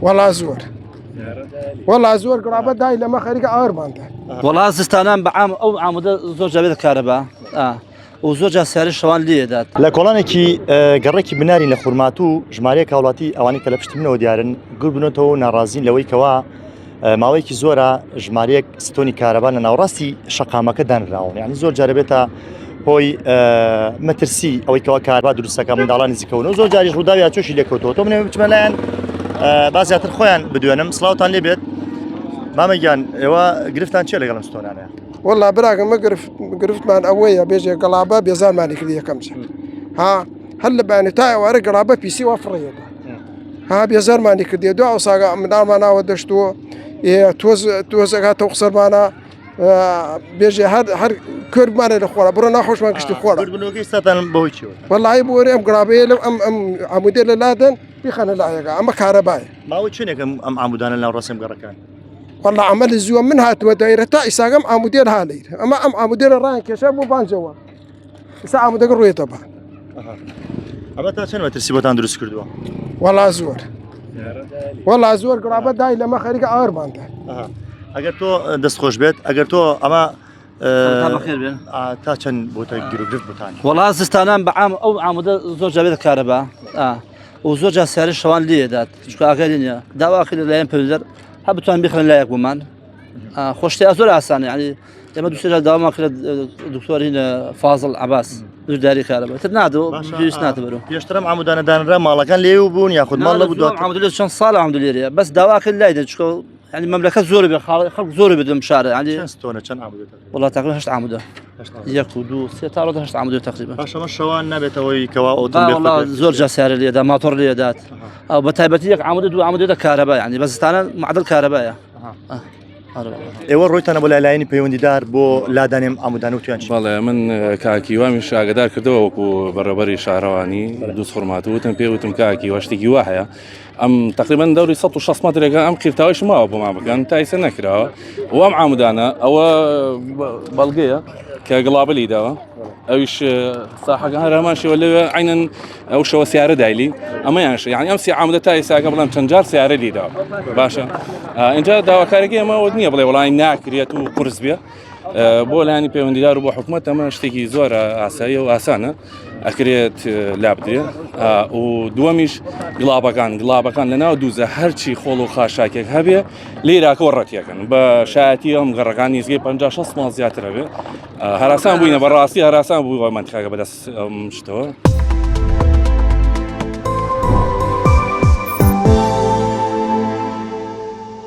والله زور والله زور قرابة داي لما خارج أربعة والله زستانان بعام أو عمود زوج جابت الكهرباء وزوج سعر الشوان ليه دات لە کۆڵانێکی گەڕێکی بناری لە خورمات و ژمارەیە کاوڵاتی ئەوانەی کە لە پشتمنەوە دیارن گوڵ بنێتەوە ناڕازین لەوەی کەوا ماوەیەکی زۆرە ژمارەیەک ستۆنی کارەبا لە ناوڕاستی شەقامەکە دانراون یعنی زۆر جارە بێتە هۆی مەترسی ئەوەی کەوا کاربا دروستەکە منداڵانی زیکەون و زۆر جاری ڕووداوی چۆشی لێکەوتەوە تۆ منێ بچمە لایەن بازیاتر خۆیان بدوێنم سڵاوتان لێ بێت مامەگیان ئێوە گرفتان چێ لەگەڵم ستۆنانەیە والله براك ما قرفت مع أويا بيجي قلابة بيزال مالك ليه كمسة ها هلا بعني تاي وارق قلابة بيسي وفرية ها بيزال مالك ليه دعوة صاقة من أنا ودشتو توز توخسر معنا بيجي هر كرب معنا الأخوة برونا خوش ما كشتي خوارا بنوكي ستان بويتشو والله يبوري أم قلابة أم عمودي للادن بيخان اللايقة أما كهرباء ما هو شنو أم عمودان لنا رسم قركان والله عمل الزوم منها تودايرة تا إساقم عمودير هالير أما عمودير الران كشاب وبان جوا إسا عمودير روي طبعا أما تا شنو مترسي بوتان دروس كردوا والله زور والله زور قرابة داي لما خارج أربعة ئەگەر تۆ دەست خۆش بێت ئەگەر تۆ ئەمە بخير بين تا چەند بۆتە گیرۆگرفت بوتانی والله زستانان بعام أو عمود زوج جابت الكهرباء وزوج سعر الشوان ليه دات شو أكلين دواخل اللاين بيلدر هبتوان بيخلن لا يقومان خوشتي أزور أحسن يعني لما دوسرة دوام أخير الدكتور هنا فاضل عباس داري كهرباء تنادوا بيجلس ناتبرو يشترم عمودان دانرا ماڵەکان لێو بوون یاخود ماڵ لە بدوات عمود ليه شان صالة عمود ليه بس دواخل لا يدش يعني مملكة زور خلق زور بدهم شارع يعني ستۆنە چەند عمود والله تقريبا 8 عمودة يكودو 6 عمود 8 عمودة تقريبا باشەمە شەوان نابێتەوەی کەوا والله زور جسار ليه دا ماتور ليه دات أو بتايبتي يك عمود دو عمود ده كهرباء يعني بس أنا معدل كهرباء ئێوە ڕۆیتانە بۆ لایەنی پەیوەندیدار بۆ لادانێم ئامودان و تویان بەڵێ من کاکیوامیش ئاگدار کردەوە وەکو بەڕێبەری شارەوانی دووس خورمات وتم پێوتم کاکی وەشتێکی وا هەیە ئەم تقریبا دەوری 160 مترێکە ئەم قیرتاویش ماوە بۆ مابکەن تایسە نەکراوە و ئەم عامودانە ئەوە بەڵگەیە کە گڵابلی داوە ئەویش ساحەکە هەرماشەوە لەوێ عینەن ئەو شەوە سیارە دایلی ئەمەیانش یعنی ئەم سی عامودە تایساکە بڵام چەند جار سیارە لیداوە باشە اینجا داواکارێکی ئەمەوە نییە بڵێ وڵی ناکرێت و قرس بێ بۆ لایانی پەیوەندیدار و بۆ حکوومەت ئەمە شتێکی زۆرە ئاسایی و ئاسانە ئەکرێت لابدرێ و دووەمیش گڵابەکان لەناو دووزە هەرچی خۆڵ و خاشاکێک هەبێ لێراکەوە ڕەتیەکەن بە شایەتی ئەم گەڕەکانی زگەی 50-60 ماڵ زیاترە بێ هەراسان بووینە بەڕاستی هەراسان بوو منتیقەکە بەدەست ئەم شتەوە